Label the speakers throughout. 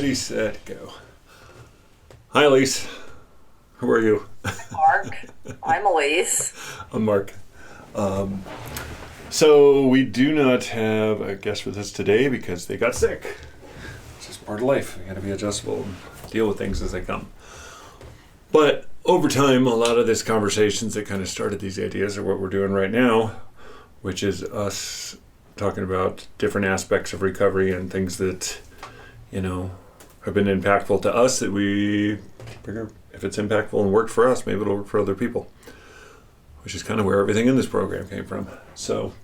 Speaker 1: Ready, set, go. Hi, Elise. How are you?
Speaker 2: Mark. I'm Elise.
Speaker 1: I'm Mark. So we do not have a guest with us today because they got sick. It's just part of life. We got to be adjustable and deal with things as they come. But over time, a lot of these conversations that kind of started these ideas are what we're doing right now, which is us talking about different aspects of recovery and things that, have been impactful to us that we figure if it's impactful and worked for us, maybe it'll work for other people, which is kind of where everything in this program came from. So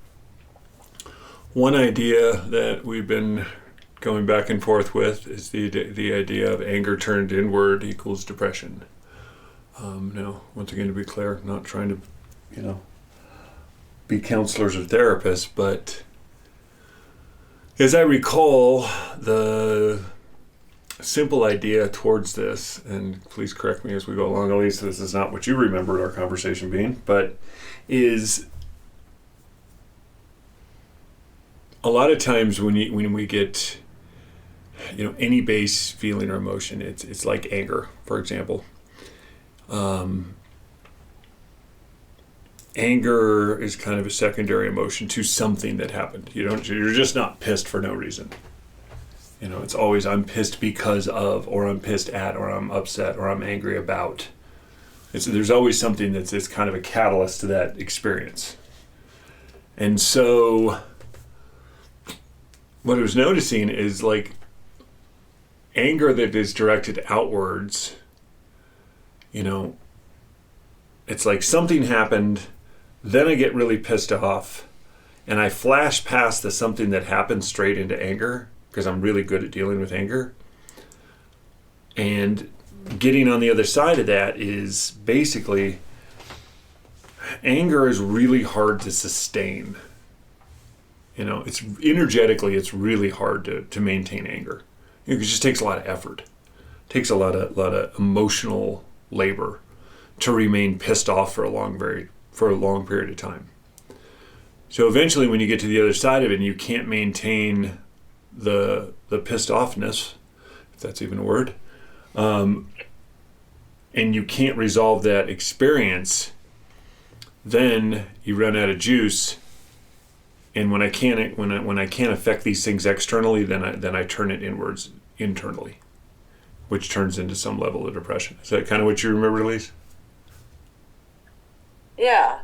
Speaker 1: one idea that we've been going back and forth with is the idea of anger turned inward equals depression. Now, once again, to be clear, not trying to, be counselors or therapists, but as I recall, the simple idea towards this, and please correct me as we go along, at least this is not what you remembered our conversation being, but is a lot of times when we get, any base feeling or emotion, it's like anger, for example. Anger is kind of a secondary emotion to something that happened. You're just not pissed for no reason. It's always I'm pissed because of, or I'm pissed at, or I'm upset, or I'm angry about. There's always something that's kind of a catalyst to that experience. And so what I was noticing is like anger that is directed outwards, it's like something happened, then I get really pissed off, and I flash past the something that happened straight into anger, because I'm really good at dealing with anger. And getting on the other side of that is basically anger is really hard to sustain. It's energetically, it's really hard to maintain anger. It just takes a lot of effort. It takes a lot of emotional labor to remain pissed off for a long period of time. So eventually when you get to the other side of it and you can't maintain the pissed offness, if that's even a word, and you can't resolve that experience, then you run out of juice. And when I can't affect these things externally, then I turn it inwards internally, which turns into some level of depression. Is that kind of what you remember, Elise?
Speaker 2: Yeah.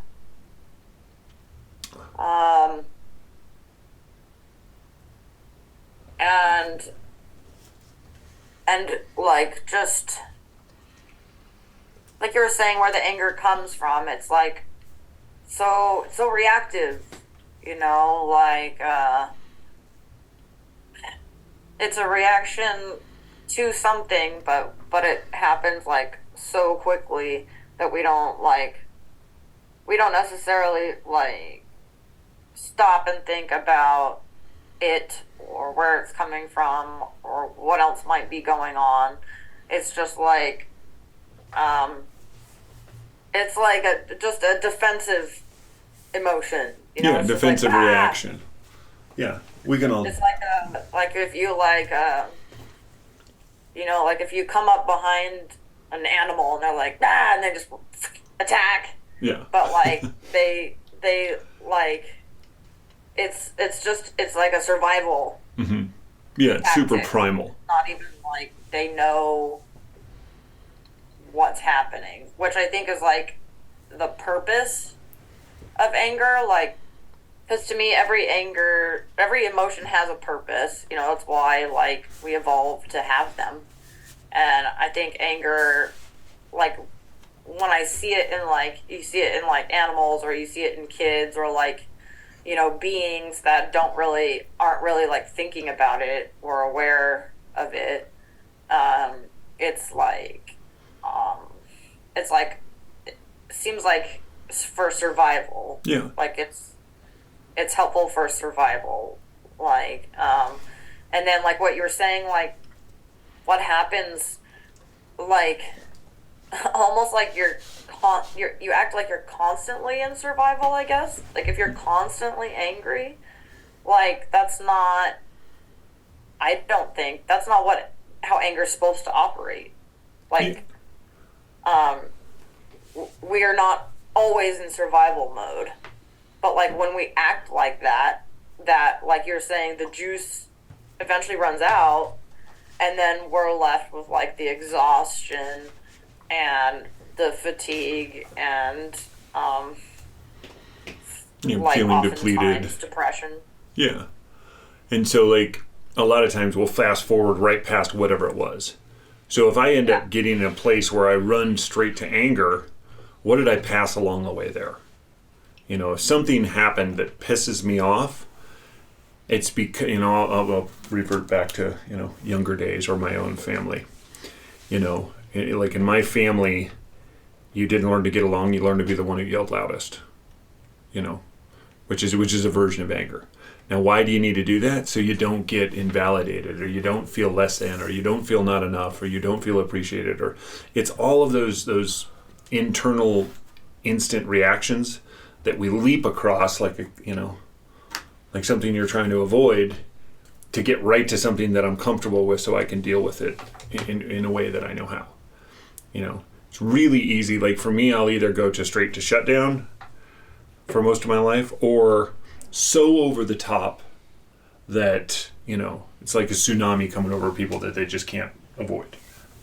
Speaker 2: And like just like you were saying, where the anger comes from, it's like so reactive, it's a reaction to something, but it happens like so quickly that we don't necessarily stop and think about it or where it's coming from or what else might be going on. It's just it's like just a defensive emotion, It's
Speaker 1: defensive
Speaker 2: just
Speaker 1: reaction. Yeah, we can all.
Speaker 2: It's like if you if you come up behind an animal and they're like and they just attack.
Speaker 1: Yeah.
Speaker 2: But they it's like a survival.
Speaker 1: Mm-hmm. Yeah, it's super primal.
Speaker 2: Not even they know what's happening, which I think is the purpose of anger. Because to me, every emotion has a purpose. That's why we evolved to have them. And I think anger, when I see it in you see it in animals, or you see it in kids, or beings that aren't really thinking about it or aware of it. It seems like for survival.
Speaker 1: Yeah.
Speaker 2: It's helpful for survival. And then what you were saying, what happens, almost like you act like you're constantly in survival, I guess. If you're constantly angry, that's not, I don't think that's not what how anger is supposed to operate. Like, we are not always in survival mode, but like when we act like that, like you're saying, the juice eventually runs out, and then we're left with like the exhaustion and the fatigue and like
Speaker 1: feeling depleted,
Speaker 2: depression.
Speaker 1: Yeah. And so, like, a lot of times we'll fast forward right past whatever it was. So if I end up getting in a place where I run straight to anger, what did I pass along the way there? You know, if something happened that pisses me off, it's because, you know, I'll revert back to, you know, younger days or my own family. You know, like in my family, you didn't learn to get along, you learned to be the one who yelled loudest. You know, which is a version of anger. Now, why do you need to do that? So you don't get invalidated, or you don't feel less than, or you don't feel not enough, or you don't feel appreciated, or it's all of those internal instant reactions that we leap across like like something you're trying to avoid to get right to something that I'm comfortable with, so I can deal with it in a way that I know how. You know, it's really easy. Like for me, I'll either go to straight to shutdown for most of my life, or so over the top that, you know, it's like a tsunami coming over people that they just can't avoid.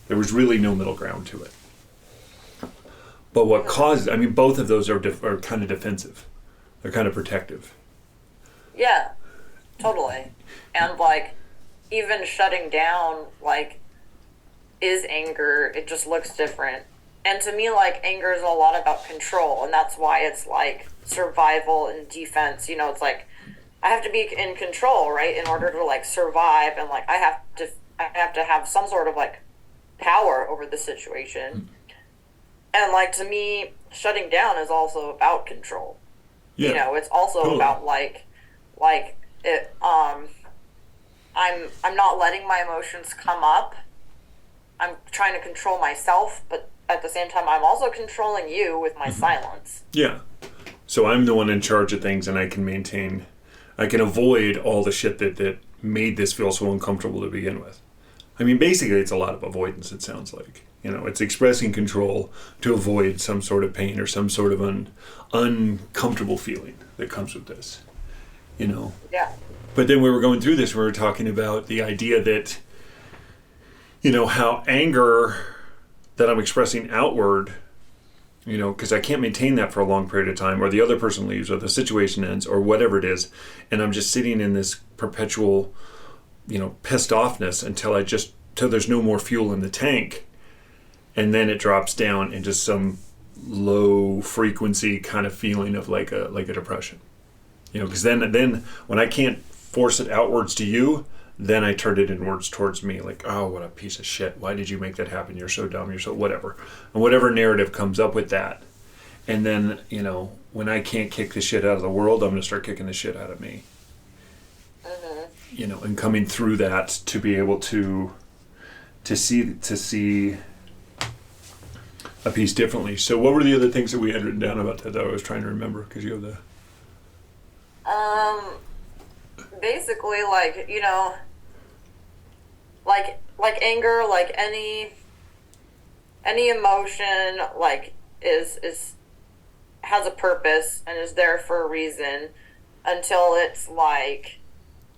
Speaker 1: There was really no middle ground to it. But what causes, I mean, both of those are kind of defensive. They're kind of protective.
Speaker 2: Yeah, totally. And like, even shutting down, like, is anger, it just looks different. And to me, like, anger is a lot about control, and that's why it's like survival and defense. You know, it's like I have to be in control, right, in order to like survive, and like I have to have some sort of like power over the situation. And like, to me, shutting down is also about control. Yeah. You know, it's also about like it. I'm not letting my emotions come up. I'm trying to control myself, but at the same time, I'm also controlling you with my silence.
Speaker 1: Yeah. So I'm the one in charge of things, and I can avoid all the shit that made this feel so uncomfortable to begin with. I mean, basically, it's a lot of avoidance, it sounds like. You know, it's expressing control to avoid some sort of pain or some sort of uncomfortable feeling that comes with this. You know?
Speaker 2: Yeah.
Speaker 1: But then we were going through this, we were talking about the idea that, you know, how anger that I'm expressing outward, you know, because I can't maintain that for a long period of time, or the other person leaves, or the situation ends, or whatever it is, and I'm just sitting in this perpetual, you know, pissed offness until there's no more fuel in the tank, and then it drops down into some low frequency kind of feeling of like a depression, you know, because then when I can't force it outwards to you, then I turned it inwards towards me, like, oh, what a piece of shit. Why did you make that happen? You're so dumb. You're so whatever. And whatever narrative comes up with that. And then, you know, when I can't kick the shit out of the world, I'm going to start kicking the shit out of me. Mm-hmm. You know, and coming through that to be able to see a piece differently. So what were the other things that we had written down about that I was trying to remember? Because you have the...
Speaker 2: Basically, like, you know, like anger, like any emotion, like is has a purpose and is there for a reason, until it's like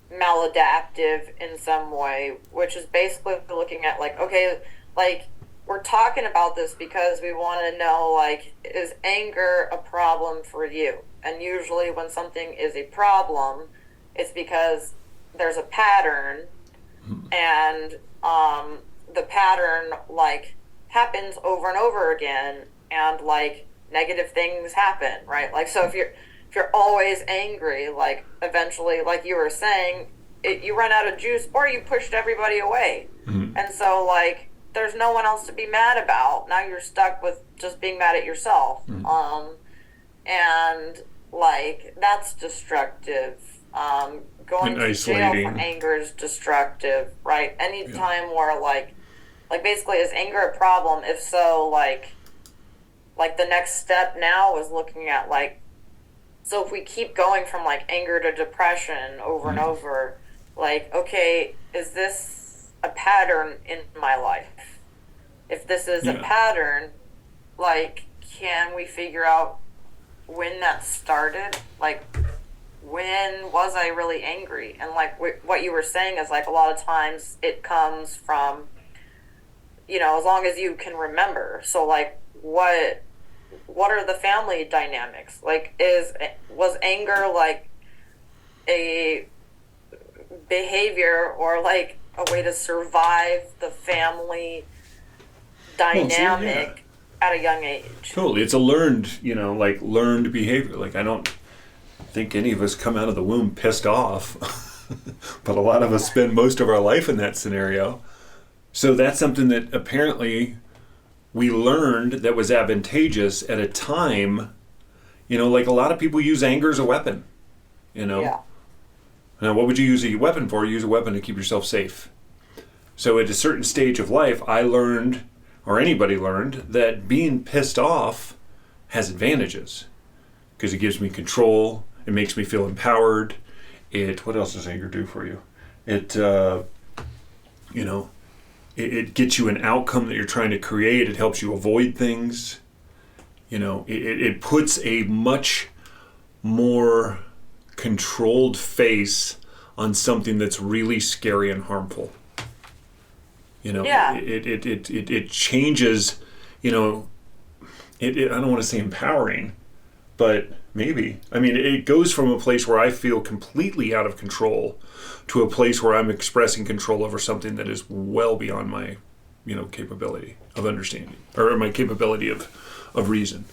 Speaker 2: maladaptive in some way, which is basically looking at like, okay, like we're talking about this because we want to know, like, is anger a problem for you? And usually when something is a problem, it's because there's a pattern, and the pattern like happens over and over again, and like negative things happen, right? Like, so if you're always angry, like eventually, like you were saying, you run out of juice, or you pushed everybody away. Mm-hmm. And so like there's no one else to be mad about. Now you're stuck with just being mad at yourself. Mm-hmm. And like that's destructive. Going to jail for anger is destructive, right? Any time where like basically, is anger a problem? If so, like the next step now is looking at like, so if we keep going from like anger to depression over and over, like, okay, is this a pattern in my life? If this is a pattern, like, can we figure out when that started? Like, when was I really angry? And like what you were saying is like a lot of times it comes from, as long as you can remember. So like what are the family dynamics? Like was anger like a behavior or like a way to survive the family dynamic at a young age?
Speaker 1: Totally. It's a learned behavior. Like, I don't think any of us come out of the womb pissed off, but a lot of us spend most of our life in that scenario. So that's something that apparently we learned that was advantageous at a time, like a lot of people use anger as a weapon,
Speaker 2: Yeah.
Speaker 1: Now, what would you use a weapon for? You use a weapon to keep yourself safe. So at a certain stage of life, I learned, or anybody learned, that being pissed off has advantages because it gives me control. It makes me feel empowered. What else does anger do for you? It gets you an outcome that you're trying to create. It helps you avoid things. It puts a much more controlled face on something that's really scary and harmful. It changes, I don't want to say empowering, but maybe. I mean, it goes from a place where I feel completely out of control to a place where I'm expressing control over something that is well beyond my, capability of understanding, or my capability of reason.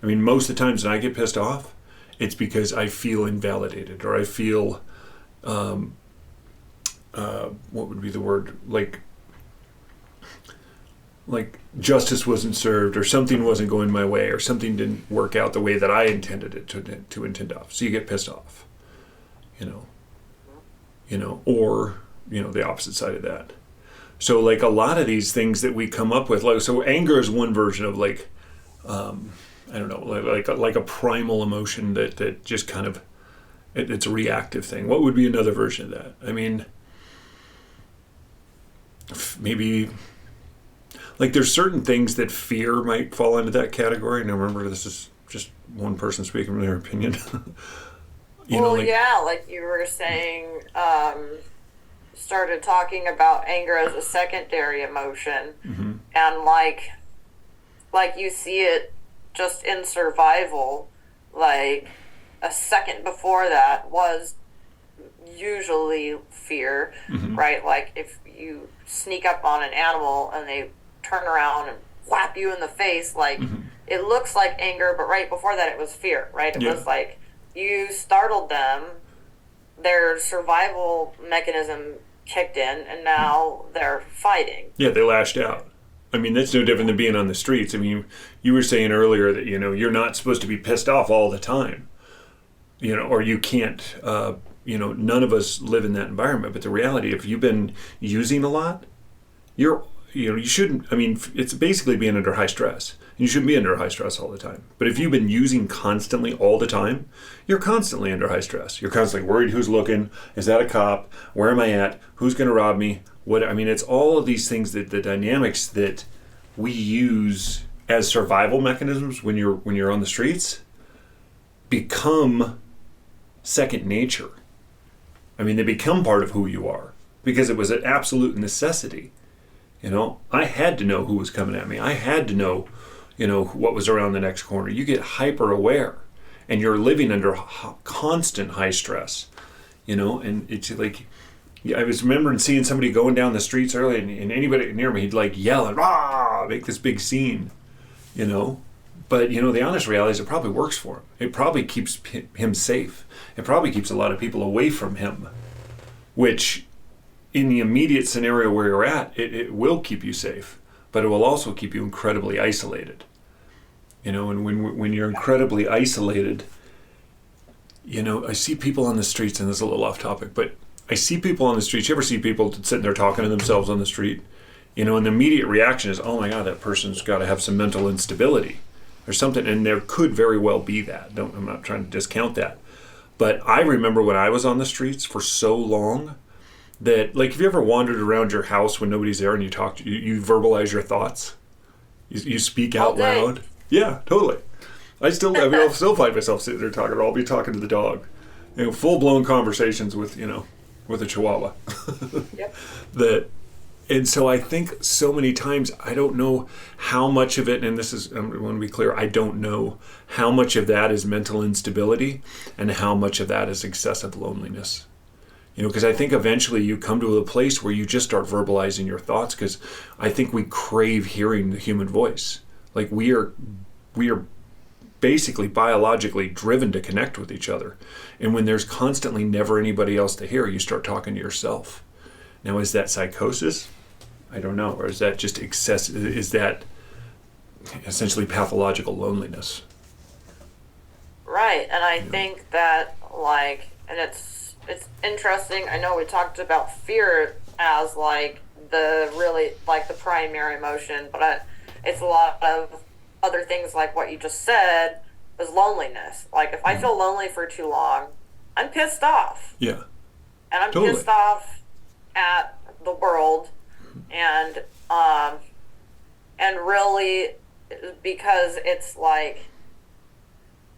Speaker 1: I mean, most of the times when I get pissed off, it's because I feel invalidated, or I feel, what would be the word? Like justice wasn't served, or something wasn't going my way, or something didn't work out the way that I intended it to intend off. So you get pissed off, or the opposite side of that. So like a lot of these things that we come up with, so anger is one version of like a primal emotion that just kind of it's a reactive thing. What would be another version of that? I mean, maybe. Like there's certain things that fear might fall into that category. Now remember, this is just one person speaking from their opinion.
Speaker 2: Like you were saying, started talking about anger as a secondary emotion,
Speaker 1: mm-hmm.
Speaker 2: and like you see it just in survival. Like a second before that was usually fear,
Speaker 1: mm-hmm.
Speaker 2: right? Like if you sneak up on an animal and they turn around and whap you in the face, like
Speaker 1: mm-hmm.
Speaker 2: it looks like anger, but right before that it was fear, right? It was like you startled them, their survival mechanism kicked in, and now they're fighting.
Speaker 1: Yeah, they lashed out. I mean, that's no different than being on the streets. I mean, you were saying earlier that, you're not supposed to be pissed off all the time, or you can't, none of us live in that environment. But the reality, if you've been using a lot, you shouldn't, it's basically being under high stress. You shouldn't be under high stress all the time. But if you've been using constantly all the time, you're constantly under high stress. You're constantly worried who's looking, is that a cop, where am I at, who's going to rob me, it's all of these things, that the dynamics that we use as survival mechanisms when you're on the streets become second nature. They become part of who you are because it was an absolute necessity. I had to know who was coming at me. I had to know, what was around the next corner. You get hyper aware, and you're living under constant high stress, and it's like, I was remembering seeing somebody going down the streets early, and anybody near me, he'd like yell and rah, make this big scene, But, the honest reality is it probably works for him. It probably keeps him safe. It probably keeps a lot of people away from him, which in the immediate scenario where you're at, it will keep you safe, but it will also keep you incredibly isolated. And when you're incredibly isolated, I see people on the streets, and this is a little off topic, but I see people on the streets. You ever see people sitting there talking to themselves on the street? And the immediate reaction is, oh my God, that person's got to have some mental instability or something. And there could very well be that. I'm not trying to discount that. But I remember when I was on the streets for so long, that, like, have you ever wandered around your house when nobody's there and you verbalize your thoughts? You speak out loud? Yeah, totally. I'll still find myself sitting there talking, or I'll be talking to the dog. Full-blown conversations with a chihuahua.
Speaker 2: Yep.
Speaker 1: And so I think so many times, I don't know how much of it, and this is, I want to be clear, I don't know how much of that is mental instability and how much of that is excessive loneliness. Because I think eventually you come to a place where you just start verbalizing your thoughts, because I think we crave hearing the human voice. Like we are basically biologically driven to connect with each other. And when there's constantly never anybody else to hear, you start talking to yourself. Now, is that psychosis? I don't know. Or is that just is that essentially pathological loneliness?
Speaker 2: Right. And I think that, like, and it's interesting. I know we talked about fear as, like, the really, like, the primary emotion, but it's a lot of other things, like what you just said, is loneliness. Like, if I feel lonely for too long, I'm pissed off.
Speaker 1: Yeah.
Speaker 2: And I'm
Speaker 1: totally
Speaker 2: pissed off at the world, and really, because it's like,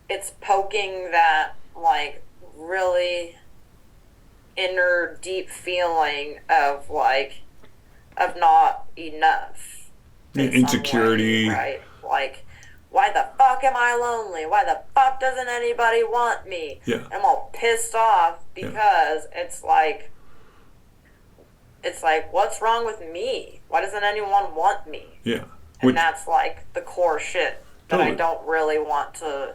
Speaker 2: it's poking that, like, really inner deep feeling of, like, of not enough.
Speaker 1: Insecurity.
Speaker 2: Way, right? Like, why the fuck am I lonely? Why the fuck doesn't anybody want me?
Speaker 1: Yeah.
Speaker 2: I'm all pissed off because it's like, what's wrong with me? Why doesn't anyone want me?
Speaker 1: Yeah.
Speaker 2: And that's, like, the core shit that I don't really want to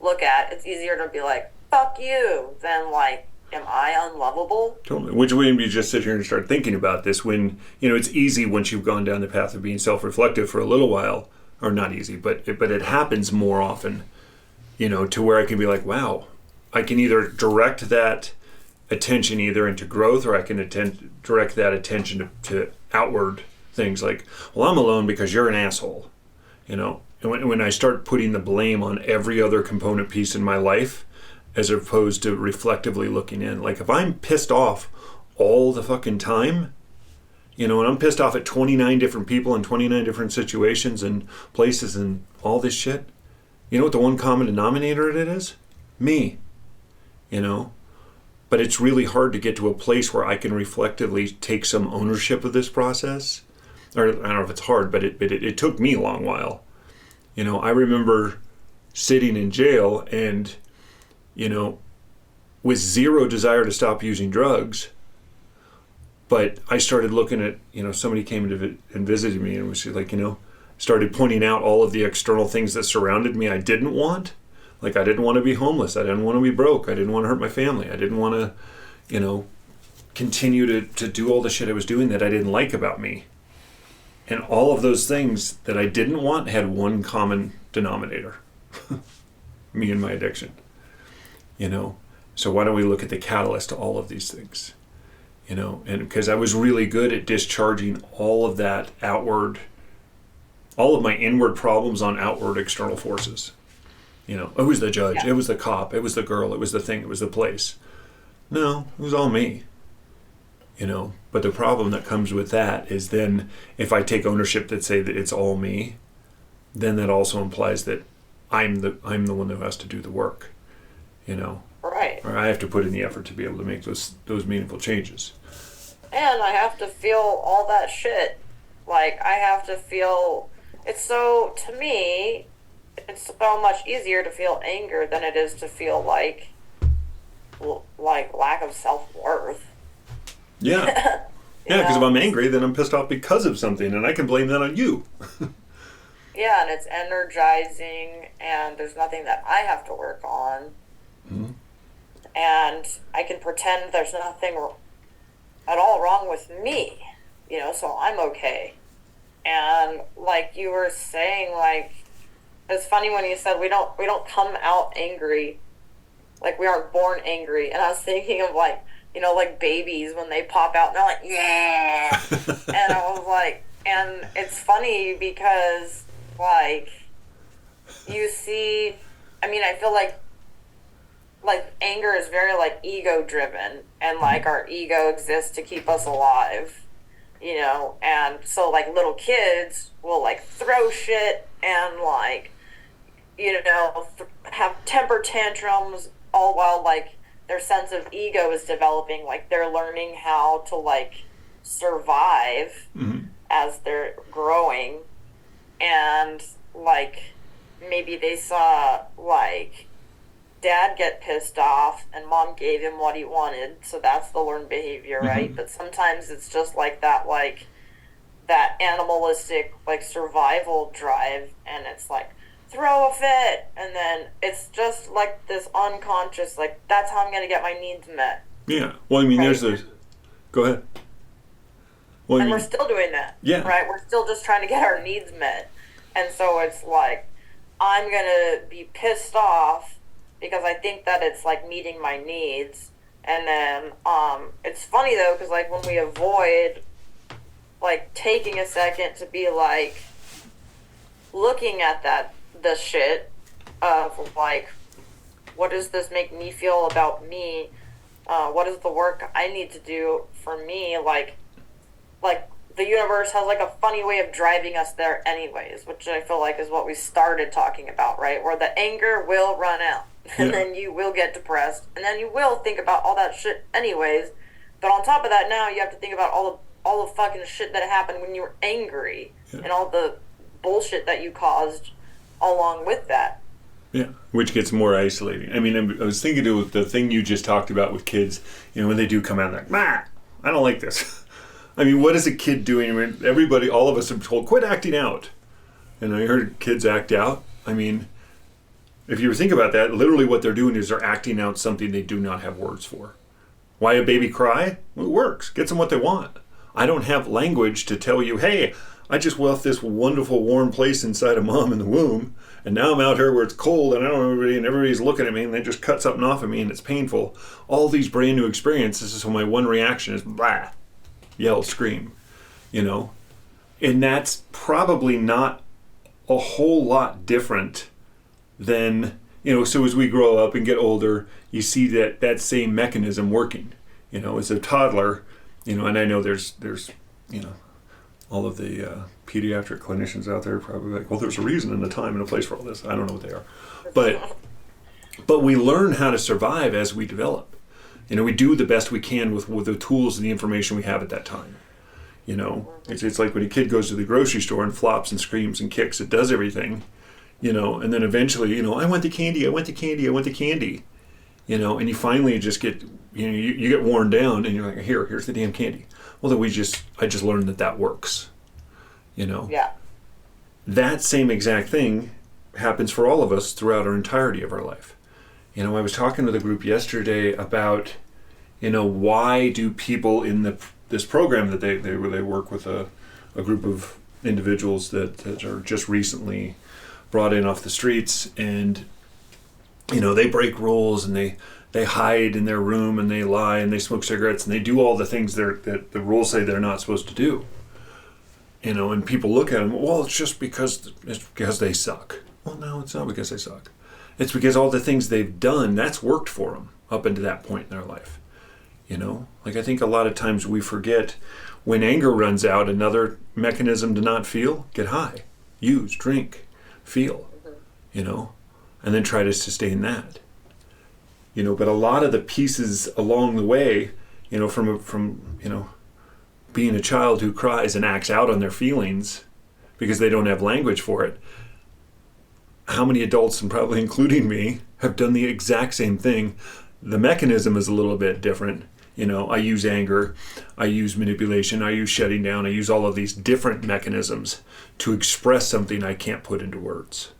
Speaker 2: look at. It's easier to be like, fuck you, than, like, am I unlovable?
Speaker 1: Totally. Which when you just sit here and start thinking about this, when, it's easy once you've gone down the path of being self-reflective for a little while, or not easy, but it happens more often, to where I can be like, wow, I can either direct that attention either into growth, or I can direct that attention to outward things like, well, I'm alone because you're an asshole, And when I start putting the blame on every other component piece in my life, as opposed to reflectively looking in, like if I'm pissed off all the fucking time, and I'm pissed off at 29 different people in 29 different situations and places and all this shit, you know what the one common denominator it is? Me, But it's really hard to get to a place where I can reflectively take some ownership of this process. Or I don't know if it's hard, but it took me a long while. I remember sitting in jail and, with zero desire to stop using drugs. But I started looking at, somebody came and visited me and was like, started pointing out all of the external things that surrounded me I didn't want. Like, I didn't want to be homeless. I didn't want to be broke. I didn't want to hurt my family. I didn't want to, continue to do all the shit I was doing that I didn't like about me. And all of those things that I didn't want had one common denominator. Me and my addiction. So why don't we look at the catalyst to all of these things? And because I was really good at discharging all of that outward, all of my inward problems on outward external forces. It was the judge, It was the cop, it was the girl, it was the thing, it was the place. No, it was all me. But the problem that comes with that is then if I take ownership that say that it's all me, then that also implies that I'm the one who has to do the work.
Speaker 2: Right.
Speaker 1: Or I have to put in the effort to be able to make those meaningful changes.
Speaker 2: And I have to feel all that shit. Like, I have to feel, to me, it's so much easier to feel anger than it is to feel like lack of self-worth.
Speaker 1: Yeah. Yeah, because if I'm angry, then I'm pissed off because of something, and I can blame that on you.
Speaker 2: Yeah, and it's energizing, and there's nothing that I have to work on. Mm-hmm. And I can pretend there's nothing at all wrong with me, so I'm okay. And like you were saying, like, it's funny when you said we don't come out angry, like we aren't born angry. And I was thinking of like babies when they pop out and they're like, yeah. And I was like, and it's funny because like you see, I feel like like anger is very like ego driven, and like our ego exists to keep us alive, you know. And so like little kids will like throw shit and like, you know, have temper tantrums, all while like their sense of ego is developing, like they're learning how to like survive as they're growing. And like maybe they saw like dad get pissed off and mom gave him what he wanted, so that's the learned behavior, right? But sometimes it's just like that animalistic like survival drive, and it's like throw a fit, and then it's just like this unconscious like that's how I'm gonna get my needs met.
Speaker 1: Yeah, well, I mean,
Speaker 2: right?
Speaker 1: Go ahead. Well,
Speaker 2: And we're still doing that.
Speaker 1: Yeah.
Speaker 2: Right? We're still just trying to get our needs met. And so it's like, I'm going to be pissed off because I think that it's like meeting my needs. And then it's funny though, because like when we avoid like taking a second to be like looking at the shit of like, what does this make me feel about me? What is the work I need to do for me? Like the universe has like a funny way of driving us there anyways, which I feel like is what we started talking about, right? Where the anger will run out and then you will get depressed and then you will think about all that shit anyways. But on top of that, now you have to think about all the fucking shit that happened when you were angry and all the bullshit that you caused along with that.
Speaker 1: Yeah, which gets more isolating. I mean, I was thinking of the thing you just talked about with kids, you know, when they do come out like, "Ma, I don't like this." I mean, what is a kid doing? I mean, everybody, all of us are told, quit acting out. And I heard kids act out. I mean, if you think about that, literally what they're doing is they're acting out something they do not have words for. Why a baby cry? Well, it works. Gets them what they want. I don't have language to tell you, hey, I just left this wonderful warm place inside of mom in the womb, and now I'm out here where it's cold, and I don't know everybody, and everybody's looking at me, and they just cut something off of me, and it's painful. All these brand new experiences, so my one reaction is, blah. Yell, scream, you know, and that's probably not a whole lot different than, you know, so as we grow up and get older, you see that same mechanism working, you know, as a toddler, you know, and I know there's, you know, all of the pediatric clinicians out there probably like, well, there's a reason and a time and a place for all this. I don't know what they are, but we learn how to survive as we develop. You know, we do the best we can with the tools and the information we have at that time. You know, it's like when a kid goes to the grocery store and flops and screams and kicks, it does everything, you know, and then eventually, you know, I want the candy, I want the candy, I want the candy, you know, and you finally just get, you know, you get worn down and you're like, here's the damn candy. Well, then I just learned that works, you know.
Speaker 2: Yeah.
Speaker 1: That same exact thing happens for all of us throughout our entirety of our life. You know, I was talking with a group yesterday about, you know, why do people in this program that they work with a group of individuals that are just recently brought in off the streets, and, you know, they break rules and they hide in their room and they lie and they smoke cigarettes and they do all the things that the rules say they're not supposed to do. You know, and people look at them, well, it's just because they suck. Well, no, it's not because they suck. It's because all the things they've done, that's worked for them up into that point in their life. You know, like I think a lot of times we forget when anger runs out, another mechanism to not feel, get high, use, drink, feel, you know, and then try to sustain that. You know, but a lot of the pieces along the way, you know, from you know, being a child who cries and acts out on their feelings because they don't have language for it, how many adults, and probably including me, have done the exact same thing? The mechanism is a little bit different. You know, I use anger, I use manipulation, I use shutting down, I use all of these different mechanisms to express something I can't put into words.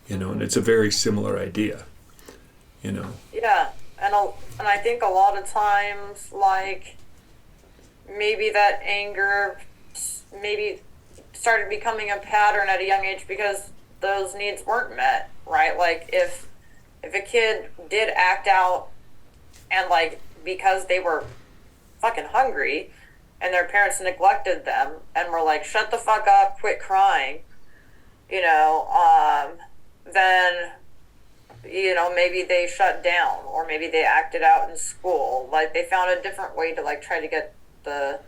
Speaker 1: You know, and it's a very similar idea, you know.
Speaker 2: Yeah, and I think a lot of times, like, maybe that anger maybe started becoming a pattern at a young age because those needs weren't met, right? Like if a kid did act out and like because they were fucking hungry and their parents neglected them and were like, shut the fuck up, quit crying, you know, then, maybe they shut down, or maybe they acted out in school. Like, they found a different way to, like, try to get the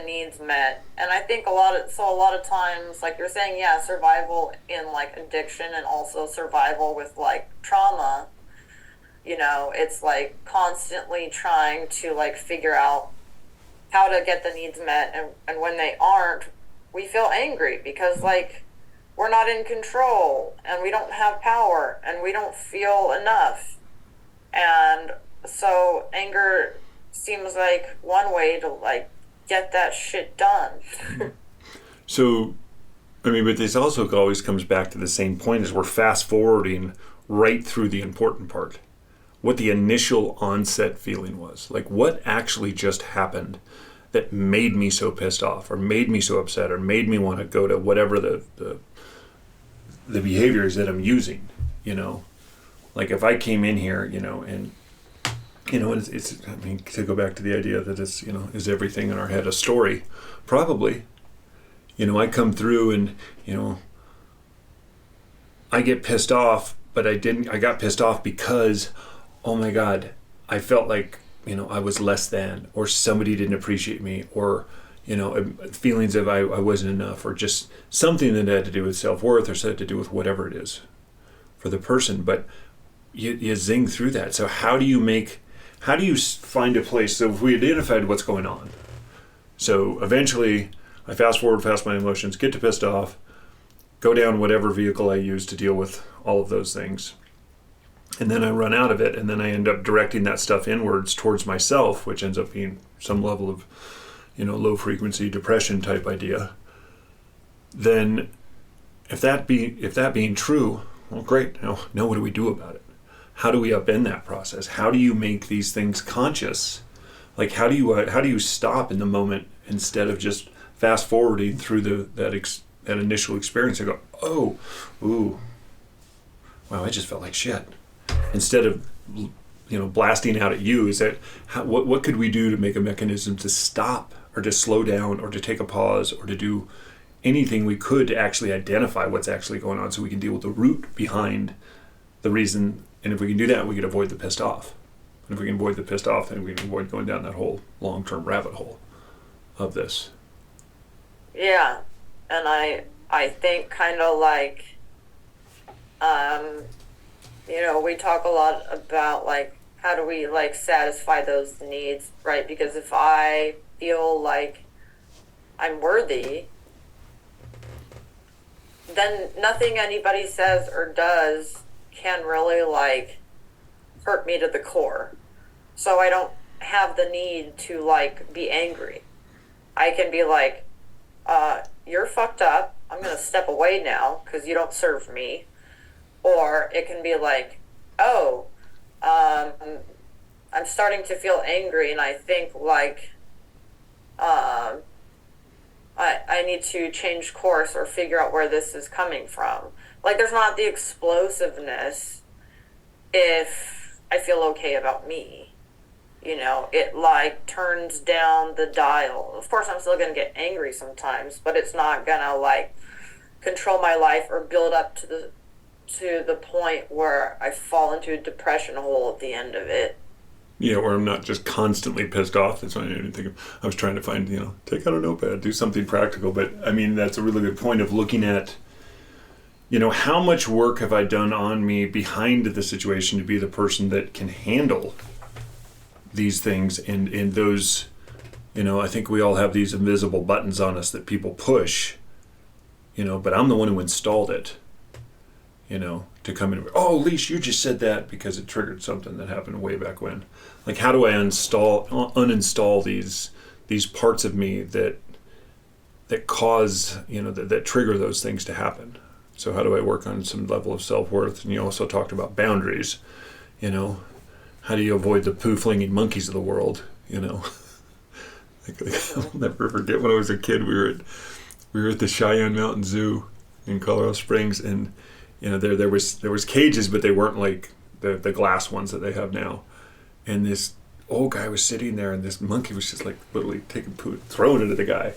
Speaker 2: needs met. And I think a lot of times, like you're saying, yeah, survival in, like, addiction, and also survival with, like, trauma, it's like constantly trying to, like, figure out how to get the needs met. And when they aren't, we feel angry because, like, we're not in control, and we don't have power, and we don't feel enough. And so anger seems like one way to, like, get that shit done.
Speaker 1: So, I mean, but this also always comes back to the same point, is we're fast forwarding right through the important part. What the initial onset feeling was. Like, what actually just happened that made me so pissed off, or made me so upset, or made me want to go to whatever the behaviors that I'm using, Like, if I came in here, and it's, I mean, to go back to the idea that it's, is everything in our head a story? Probably. I come through and, I get pissed off, but I got pissed off because, oh my God, I felt like, I was less than, or somebody didn't appreciate me, or, feelings of I wasn't enough, or just something that had to do with self-worth, or had to do with whatever it is for the person. But you zing through that. So how do you find a place? So if we identified what's going on, so eventually I fast forward past my emotions, get to pissed off, go down whatever vehicle I use to deal with all of those things. And then I run out of it, and then I end up directing that stuff inwards towards myself, which ends up being some level of, low frequency depression type idea. Then if that being true, well, great. Now what do we do about it? How do we upend that process? How do you make these things conscious? Like, how do you stop in the moment instead of just fast forwarding through that initial experience and go, oh, ooh, wow, I just felt like shit. Instead of, blasting out at you, is that what could we do to make a mechanism to stop, or to slow down, or to take a pause, or to do anything we could to actually identify what's actually going on, so we can deal with the root behind the reason. And if we can do that, we can avoid the pissed off. And if we can avoid the pissed off, then we can avoid going down that whole long-term rabbit hole of this.
Speaker 2: Yeah, and I think kind of like, we talk a lot about, like, how do we, like, satisfy those needs, right? Because if I feel like I'm worthy, then nothing anybody says or does can really, like, hurt me to the core. So I don't have the need to, like, be angry. I can be like, you're fucked up. I'm going to step away now because you don't serve me. Or it can be like, oh, I'm starting to feel angry, and I think, like, I need to change course or figure out where this is coming from. Like, there's not the explosiveness if I feel okay about me. It, like, turns down the dial. Of course, I'm still going to get angry sometimes, but it's not going to, like, control my life or build up to the point where I fall into a depression hole at the end of it.
Speaker 1: Yeah, or I'm not just constantly pissed off. That's what I didn't think of. I was trying to find, take out a notepad, do something practical. But, I mean, that's a really good point of looking at, how much work have I done on me behind the situation to be the person that can handle these things. And those, I think we all have these invisible buttons on us that people push, but I'm the one who installed it. To come in, oh, Leash, you just said that because it triggered something that happened way back when. Like, how do I uninstall these parts of me that cause, that trigger those things to happen? So how do I work on some level of self-worth? And you also talked about boundaries, how do you avoid the poo-flinging monkeys of the world, I'll never forget when I was a kid, we were at the Cheyenne Mountain Zoo in Colorado Springs, and there was cages, but they weren't like the glass ones that they have now. And this old guy was sitting there, and this monkey was just, like, literally taking poo, throwing it at the guy.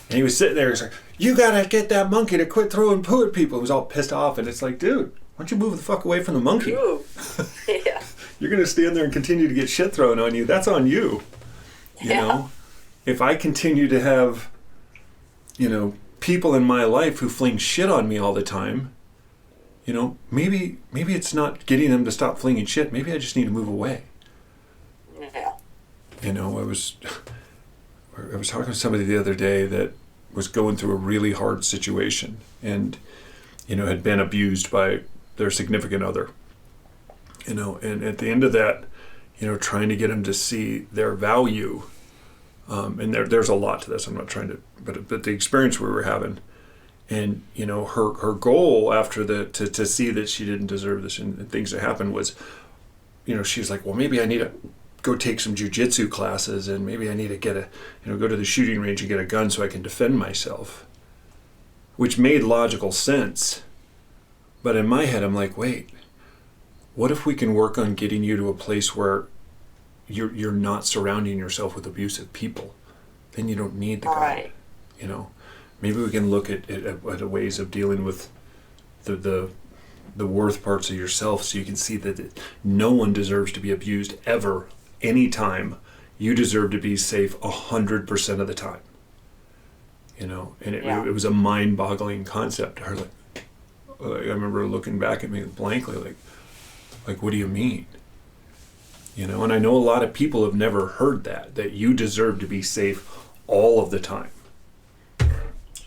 Speaker 1: And he was sitting there, he's like, you gotta get that monkey to quit throwing poo at people. He was all pissed off, and it's like, dude, why don't you move the fuck away from the monkey?
Speaker 2: Ooh. Yeah.
Speaker 1: You're going to stand there and continue to get shit thrown on you. That's on you. You know? If I continue to have, people in my life who fling shit on me all the time, maybe it's not getting them to stop flinging shit. Maybe I just need to move away.
Speaker 2: Yeah.
Speaker 1: I was talking to somebody the other day that was going through a really hard situation and, had been abused by their significant other. And at the end of that, trying to get them to see their value. And there's a lot to this. I'm not trying to, but the experience we were having, and her goal after to see that she didn't deserve this and things that happened was, she's like, well, maybe I need to go take some jujitsu classes, and maybe I need to get go to the shooting range and get a gun so I can defend myself, which made logical sense. But in my head, I'm like, wait, what if we can work on getting you to a place where you're not surrounding yourself with abusive people? Then you don't need the gun.
Speaker 2: Right.
Speaker 1: Maybe we can look at ways of dealing with the worth parts of yourself, so you can see that no one deserves to be abused ever, anytime. You deserve to be safe 100% of the time. And it was a mind-boggling concept. I remember looking back at me blankly, like, what do you mean? And I know a lot of people have never heard that you deserve to be safe all of the time.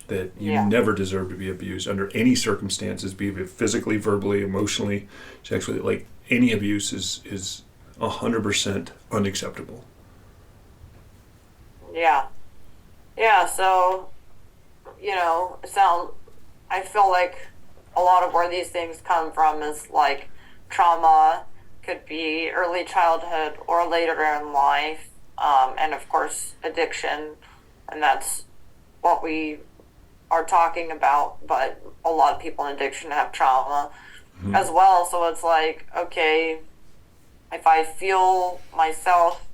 Speaker 1: That you never deserve to be abused under any circumstances, be it physically, verbally, emotionally, sexually. Like, any abuse is 100% unacceptable. Yeah.
Speaker 2: Yeah, so, I feel like a lot of where these things come from is like trauma, could be early childhood or later in life, and of course addiction, and that's what we are talking about. But a lot of people in addiction have trauma as well, so it's like, okay, if I feel myself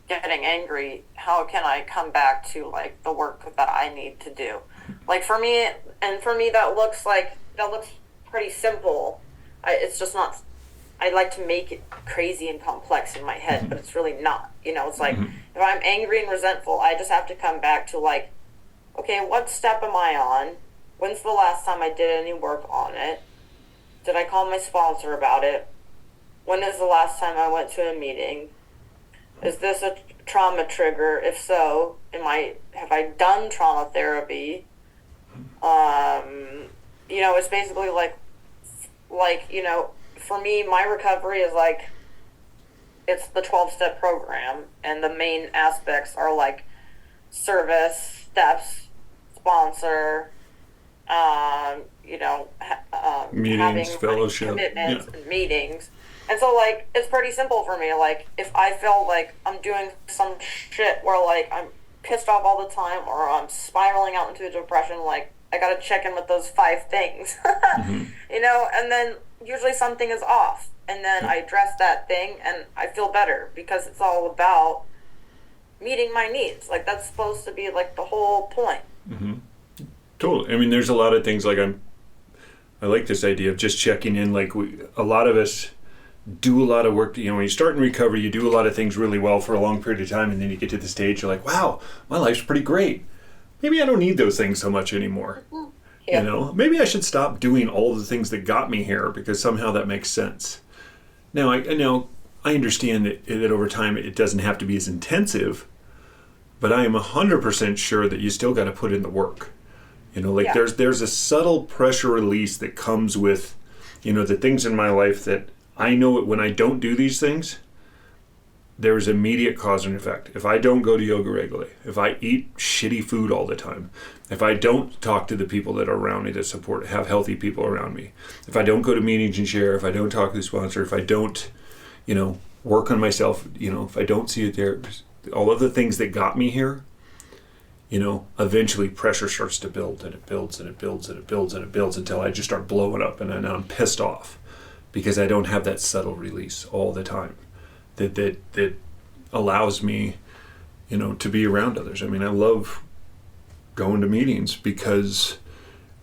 Speaker 2: getting angry, how can I come back to like the work that I need to do? Like for me that looks pretty simple. It's just not. I like to make it crazy and complex in my head, but it's really not. It's like, if I'm angry and resentful, I just have to come back to like, okay, what step am I on? When's the last time I did any work on it? Did I call my sponsor about it? When is the last time I went to a meeting? Is this a trauma trigger? If so, have I done trauma therapy? It's basically like, for me, my recovery is like, it's the 12-step program, and the main aspects are like service, steps, sponsor,
Speaker 1: meetings,
Speaker 2: having
Speaker 1: fellowship,
Speaker 2: commitments, and meetings. And so, like, it's pretty simple for me. Like, if I feel like I'm doing some shit where, like, I'm pissed off all the time or I'm spiraling out into a depression, like, I gotta check in with those 5 things, and then usually something is off. And then I address that thing and I feel better, because it's all about meeting my needs. Like, that's supposed to be, like, the whole point.
Speaker 1: Totally. I mean, there's a lot of things, like, I like this idea of just checking in. Like, a lot of us do a lot of work. When you start in recovery, you do a lot of things really well for a long period of time, and then you get to the stage, you're like, wow, my life's pretty great. Maybe I don't need those things so much anymore. Maybe I should stop doing all the things that got me here, because somehow that makes sense. Now, I understand that over time it doesn't have to be as intensive, but I am 100% sure that you still got to put in the work. There's a subtle pressure release that comes with, the things in my life that I know when I don't do these things, there's immediate cause and effect. If I don't go to yoga regularly, if I eat shitty food all the time, if I don't talk to the people that are around me that have healthy people around me, if I don't go to meetings and share, if I don't talk to the sponsor, if I don't, work on myself, if I don't see a therapist, all of the things that got me here, eventually pressure starts to build, and it builds and it builds and it builds and it builds until I just start blowing up, and then I'm pissed off because I don't have that subtle release all the time that allows me, to be around others. I mean, I love going to meetings because,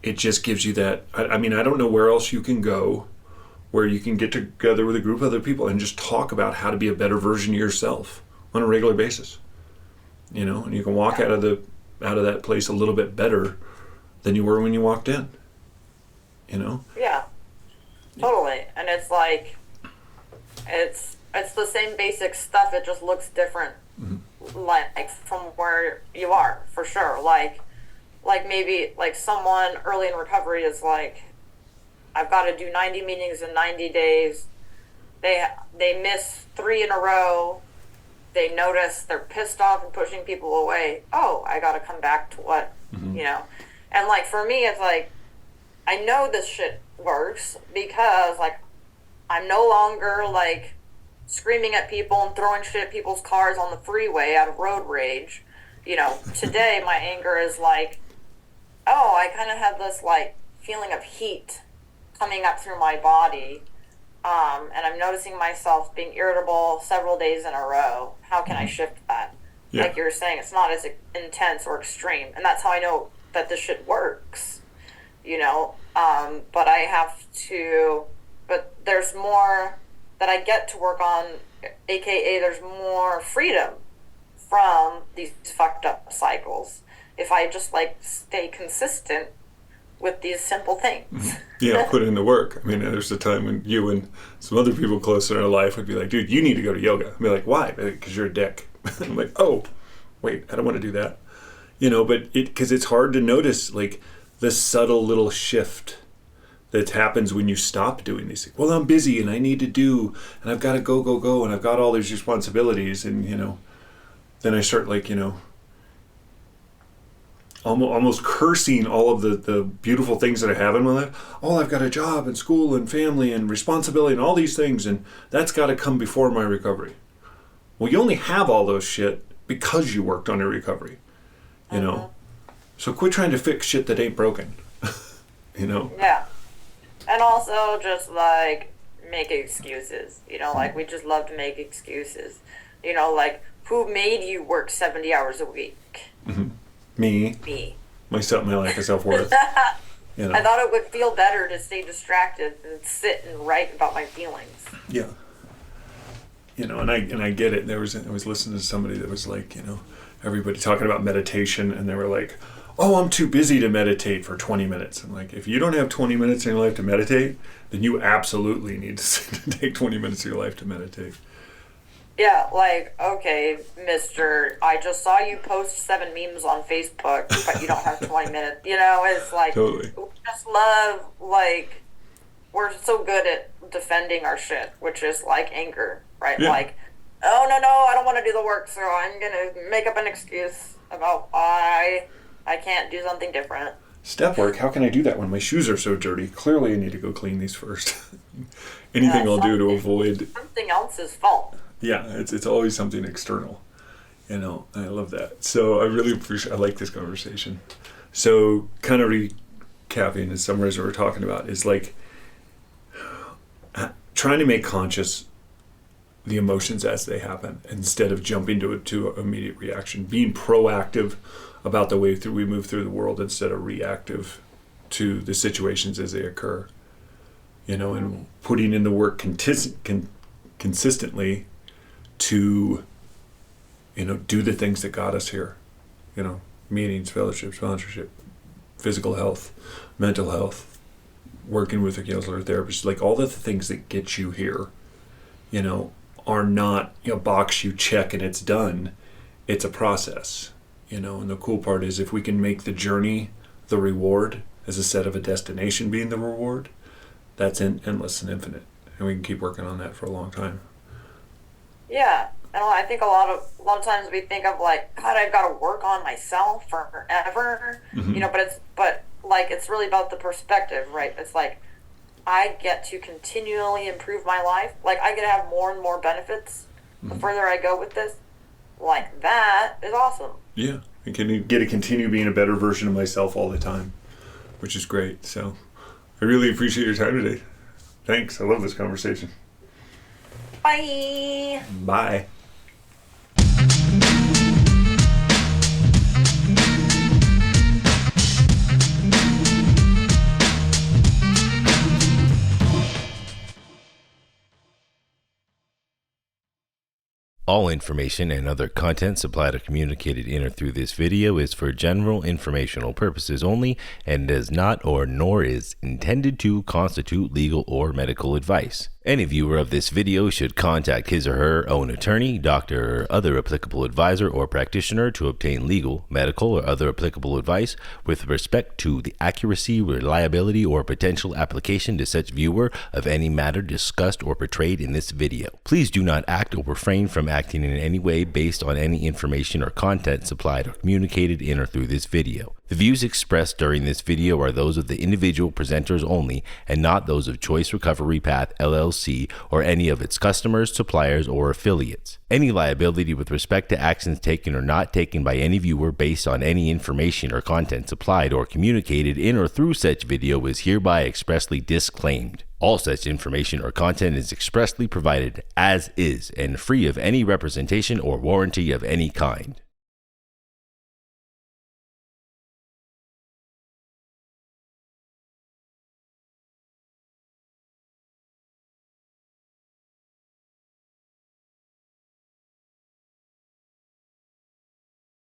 Speaker 1: it just gives you that. I mean, I don't know where else you can go where you can get together with a group of other people and just talk about how to be a better version of yourself on a regular basis. You know, and you can walk out of that place a little bit better than you were when you walked in. You know?
Speaker 2: Yeah. Totally. And it's like it's the same basic stuff, it just looks different. Mm-hmm. Like from where you are, for sure. Like maybe like someone early in recovery is like, I've got to do 90 meetings in 90 days. They miss 3 in a row. They notice they're pissed off and pushing people away. Oh, I got to come back to what, mm-hmm. you know. And like for me, it's like, I know this shit works because like I'm no longer like screaming at people and throwing shit at people's cars on the freeway out of road rage. You know, today my anger is like, oh, I kind of have this like feeling of heat coming up through my body, and I'm noticing myself being irritable several days in a row. How can I shift that? Yeah. Like you were saying, it's not as intense or extreme, and that's how I know that this shit works, you know. But I have to, but there's more that I get to work on, aka there's more freedom from these fucked up cycles if I just like stay consistent with these simple things.
Speaker 1: Yeah, put in the work. I mean, there's a time when you and some other people closer in our life would be like, dude, you need to go to yoga. I'd be like, why? Because you're a dick. I'm like, oh, wait, I don't want to do that. You know, but because it's hard to notice like the subtle little shift that happens when you stop doing these things. Well, I'm busy and I need to do, and I've got to go, and I've got all these responsibilities, and, you know, then I start like, you know, almost cursing all of the beautiful things that I have in my life. Oh, I've got a job and school and family and responsibility and all these things, and that's got to come before my recovery. Well, you only have all those shit because you worked on your recovery, you know? So quit trying to fix shit that ain't broken, you know?
Speaker 2: Yeah. And also just like make excuses, you know, like we just love to make excuses, you know, like who made you work 70 hours a week?
Speaker 1: Mm-hmm. Me. Myself, my lack of self-worth. You know.
Speaker 2: I thought it would feel better to stay distracted and sit and write about my feelings.
Speaker 1: Yeah. You know, and I get it. I was listening to somebody that was like, you know, everybody talking about meditation, and they were like, oh, I'm too busy to meditate for 20 minutes. I'm like, if you don't have 20 minutes in your life to meditate, then you absolutely need to take 20 minutes of your life to meditate.
Speaker 2: Yeah, like, okay, mister, I just saw you post 7 memes on Facebook, but you don't have 20 minutes. You know, it's like,
Speaker 1: totally.
Speaker 2: We just love, like, we're so good at defending our shit, which is like anger, right? Yeah. Like, oh, no, I don't want to do the work, so I'm going to make up an excuse about why I can't do something different.
Speaker 1: Step work, how can I do that when my shoes are so dirty? Clearly I need to go clean these first. Anything I'll do to avoid
Speaker 2: something else's fault.
Speaker 1: Yeah, it's always something external, you know. I love that. So I really I like this conversation. So kind of recapping and summarizing what we're talking about is like trying to make conscious the emotions as they happen instead of jumping to immediate reaction. Being proactive about the way we move through the world instead of reactive to the situations as they occur. You know, and putting in the work consistently to, you know, do the things that got us here, you know, meetings, fellowship, sponsorship, physical health, mental health, working with a counselor, therapist, like all the things that get you here, you know, are not, you know, box you check and it's done. It's a process, you know, and the cool part is if we can make the journey the reward as instead of a destination being the reward, that's endless and infinite, and we can keep working on that for a long time.
Speaker 2: Yeah, and I think a lot of times we think of like, God, I've got to work on myself forever, mm-hmm. you know. But it's really about the perspective, right? It's like I get to continually improve my life. Like I get to have more and more benefits mm-hmm. the further I go with this. Like that is awesome.
Speaker 1: Yeah, I can get to continue being a better version of myself all the time, which is great. So I really appreciate your time today. Thanks. I love this conversation.
Speaker 2: Bye.
Speaker 1: Bye.
Speaker 3: All information and other content supplied or communicated in or through this video is for general informational purposes only and does not nor is intended to constitute legal or medical advice. Any viewer of this video should contact his or her own attorney, doctor, or other applicable advisor or practitioner to obtain legal, medical, or other applicable advice with respect to the accuracy, reliability, or potential application to such viewer of any matter discussed or portrayed in this video. Please do not act or refrain from acting in any way based on any information or content supplied or communicated in or through this video. The views expressed during this video are those of the individual presenters only and not those of Choice Recovery Path LLC or any of its customers, suppliers, or affiliates. Any liability with respect to actions taken or not taken by any viewer based on any information or content supplied or communicated in or through such video is hereby expressly disclaimed. All such information or content is expressly provided as is and free of any representation or warranty of any kind.